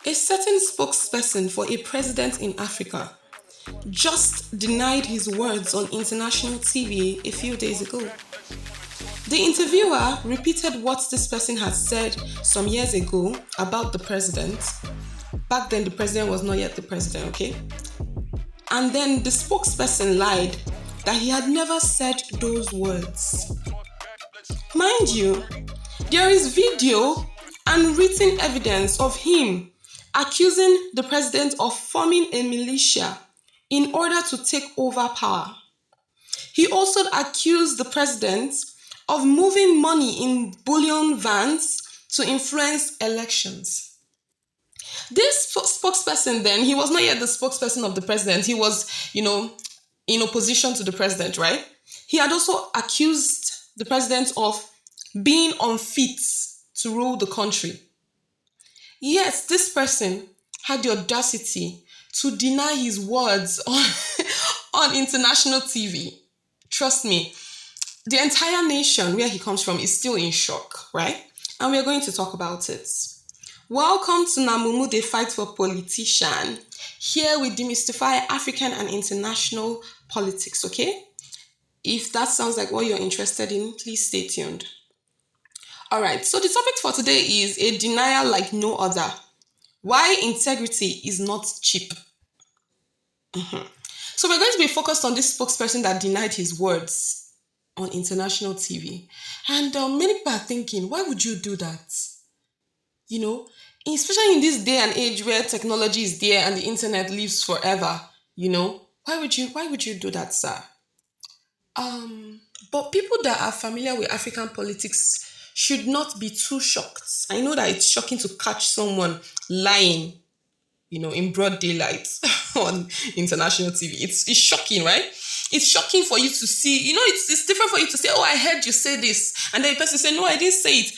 A certain spokesperson for a president in Africa just denied his words on international TV a few days ago. The interviewer repeated what this person had said some years ago about the president. Back then, the president was not yet the president, okay? And then the spokesperson lied that he had never said those words. Mind you, there is video and written evidence of him accusing the president of forming a militia in order to take over power. He also accused the president of moving money in bullion vans to influence elections. This spokesperson then, he was not yet the spokesperson of the president. He was, in opposition to the president, right? He had also accused the president of being unfit to rule the country. Yet, this person had the audacity to deny his words on international TV. Trust me, the entire nation where he comes from is still in shock, right? And we're going to talk about it. Welcome to Namumu, the Fight for Politician. Here we demystify African and international politics, okay? If that sounds like what you're interested in, please stay tuned. All right, so the topic for today is a denial like no other. Why integrity is not cheap. So we're going to be focused on this spokesperson that denied his words on international TV. And many people are thinking, why would you do that? Especially in this day and age where technology is there and the internet lives forever, why would you do that, sir? But people that are familiar with African politics should not be too shocked. I know that it's shocking to catch someone lying, in broad daylight on international TV. It's shocking, right? It's shocking for you to see, it's different for you to say, oh, I heard you say this. And then the person say, no, I didn't say it.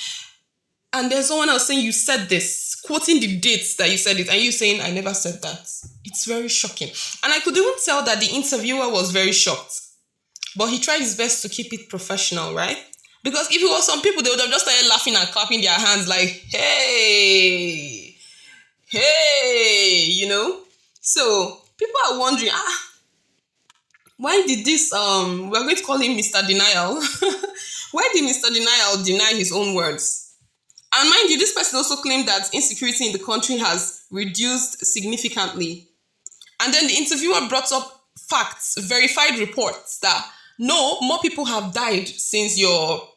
And there's someone else saying you said this, quoting the dates that you said it, and you saying, I never said that. It's very shocking. And I could even tell that the interviewer was very shocked. But he tried his best to keep it professional, right? Because if it was some people, they would have just started laughing and clapping their hands like, hey, So people are wondering, why did this, we're going to call him Mr. Denial. Why did Mr. Denial deny his own words? And mind you, this person also claimed that insecurity in the country has reduced significantly. And then the interviewer brought up facts, verified reports that no, more people have died since your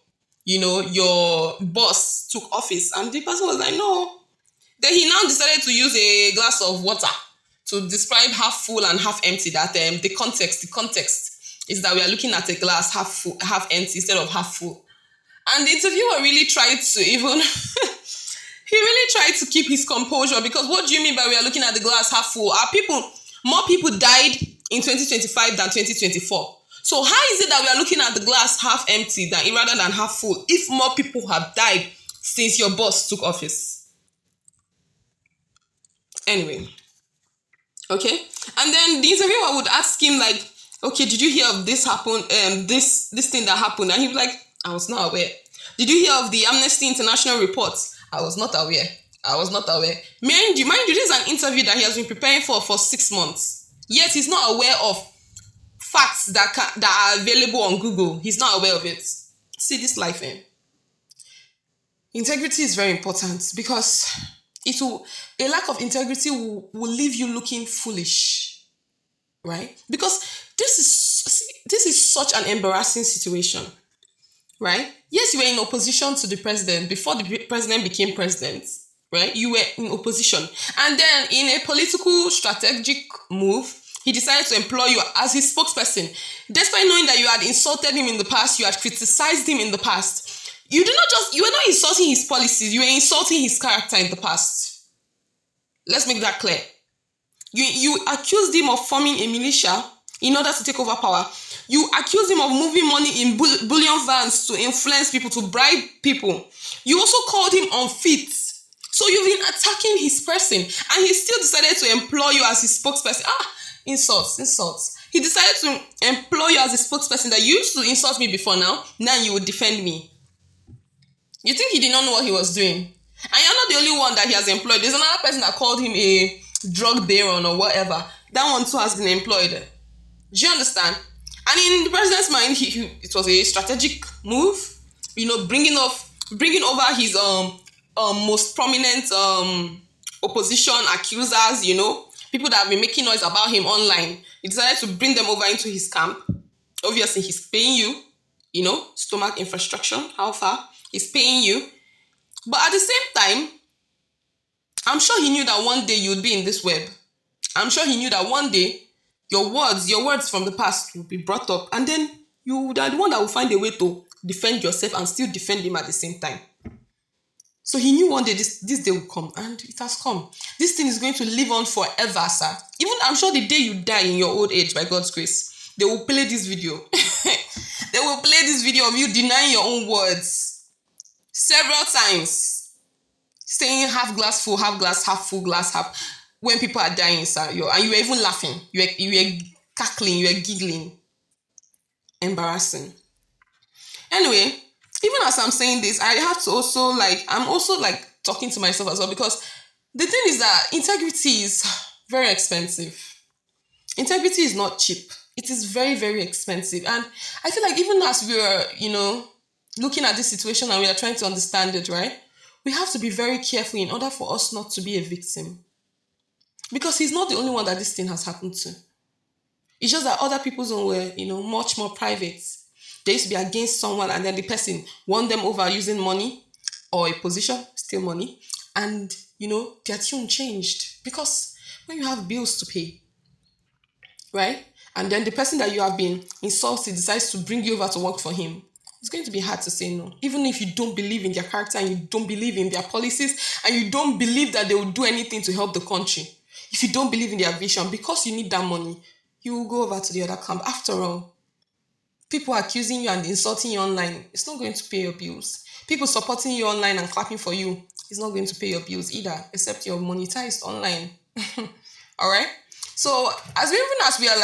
boss took office. And the person was like, no. Then he now decided to use a glass of water to describe half full and half empty. That the context is that we are looking at a glass half full, half empty instead of half full. And the interviewer really tried to even, he really tried to keep his composure, because what do you mean by we are looking at the glass half full? More people died in 2025 than 2024. So how is it that we are looking at the glass half empty rather than half full if more people have died since your boss took office? Anyway, okay. And then the interviewer would ask him like, okay, did you hear of this happen? This thing that happened? And he was like, I was not aware. Did you hear of the Amnesty International reports? I was not aware. Mind you, this is an interview that he has been preparing for 6 months. Yet he's not aware of facts that are available on Google. He's not aware of it. See this life, Integrity is very important, because a lack of integrity will leave you looking foolish, right? Because this is such an embarrassing situation, right? Yes, you were in opposition to the president before the president became president, right? You were in opposition. And then in a political strategic move, he decided to employ you as his spokesperson. Despite knowing that you had insulted him in the past, you had criticized him in the past, you were not insulting his policies, you were insulting his character in the past. Let's make that clear. You accused him of forming a militia in order to take over power. You accused him of moving money in bullion vans to influence people, to bribe people. You also called him unfit. So you've been attacking his person, and he still decided to employ you as his spokesperson. Insults. He decided to employ you as a spokesperson that you used to insult me before now you would defend me. You think he did not know what he was doing? And you're not the only one that he has employed. There's another person that called him a drug baron or whatever. That one too has been employed. Do you understand? And in the president's mind, it was a strategic move. Bringing over his most prominent opposition accusers. People that have been making noise about him online. He decided to bring them over into his camp. Obviously, he's paying you. Stomach infrastructure. How far? He's paying you. But at the same time, I'm sure he knew that one day you'd be in this web. I'm sure he knew that one day your words from the past will be brought up, and then you are the one that will find a way to defend yourself and still defend him at the same time. So he knew one day this day will come, and it has come. This thing is going to live on forever, sir. Even I'm sure the day you die in your old age, by God's grace, they will play this video. They will play this video of you denying your own words several times, saying half glass full, half glass, half full glass, half. When people are dying, sir, and you were even laughing, you were cackling, you were giggling. Embarrassing. Anyway, even as I'm saying this, I have to also I'm also talking to myself as well, because the thing is that integrity is very expensive. Integrity is not cheap. It is very, very expensive. And I feel like even as we are, looking at this situation and we are trying to understand it, right? We have to be very careful in order for us not to be a victim. Because he's not the only one that this thing has happened to. It's just that other people's own were, much more private. They used to be against someone, and then the person won them over using money or a position, still money. And, their tune changed. Because when you have bills to pay, right? And then the person that you have been insulted decides to bring you over to work for him, it's going to be hard to say no. Even if you don't believe in their character and you don't believe in their policies and you don't believe that they will do anything to help the country. If you don't believe in their vision, because you need that money, you will go over to the other camp. After all, people accusing you and insulting you online, it's not going to pay your bills. People supporting you online and clapping for you, it's not going to pay your bills either, except you're monetized online. All right? So, as we are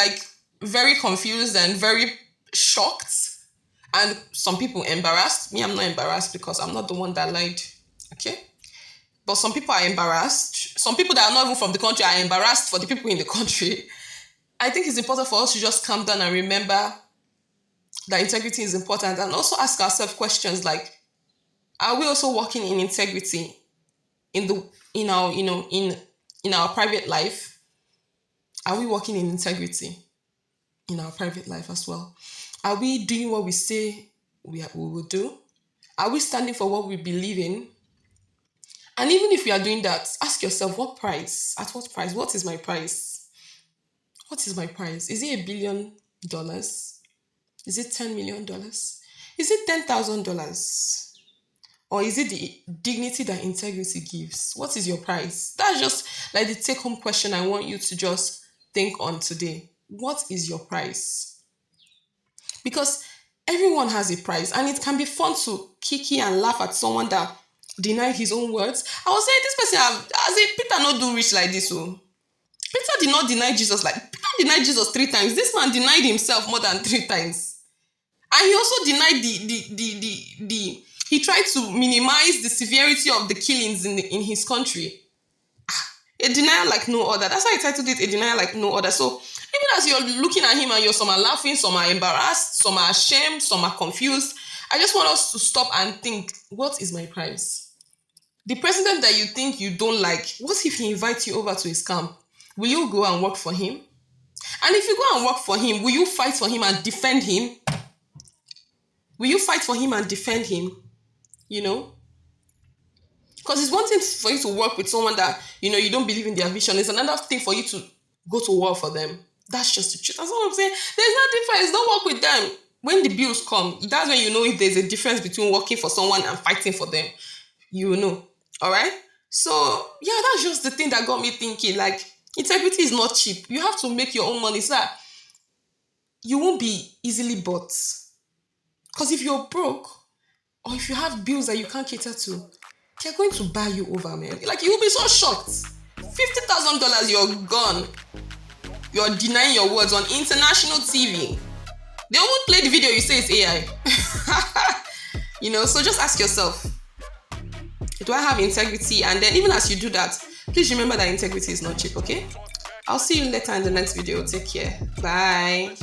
very confused and very shocked, and some people embarrassed. Me, I'm not embarrassed because I'm not the one that lied. Okay? But some people are embarrassed. Some people that are not even from the country are embarrassed for the people in the country. I think it's important for us to just calm down and remember that integrity is important, and also ask ourselves questions like, are we also working in integrity in our private life? Are we working in integrity in our private life as well? Are we doing what we say we will do? Are we standing for what we believe in? And even if we are doing that, ask yourself, what price? At what price? What is my price? What is my price? Is it $1 billion? Is it $10 million? Is it $10,000? Or is it the dignity that integrity gives? What is your price? That's just the take-home question I want you to just think on today. What is your price? Because everyone has a price, and it can be fun to kiki and laugh at someone that denied his own words. I was saying this person, Peter not do rich like this. So Peter did not deny Jesus. Peter denied Jesus 3 times. This man denied himself more than 3 times. And he also denied he tried to minimize the severity of the killings in his country. A denial like no other. That's why I titled it A Denial Like No Other. So even as you're looking at him and some are laughing, some are embarrassed, some are ashamed, some are confused, I just want us to stop and think, what is my price? The president that you think you don't like, what if he invites you over to his camp? Will you go and work for him? And if you go and work for him, will you fight for him and defend him? Will you fight for him and defend him? Because it's one thing for you to work with someone that, you don't believe in their vision. It's another thing for you to go to war for them. That's just the truth. That's what I'm saying. There's no difference. Don't work with them. When the bills come, that's when you know if there's a difference between working for someone and fighting for them. You will know. All right? So, yeah, that's just the thing that got me thinking. Integrity is not cheap. You have to make your own money so that you won't be easily bought. Because if you're broke, or if you have bills that you can't cater to, they're going to buy you over, man. You will be so shocked. $50,000, you're gone. You're denying your words on international TV. They won't play the video you say it's AI. So just ask yourself, Do I have integrity? And then even as you do that, please remember that integrity is not cheap, okay? I'll see you later in the next video. Take care. Bye.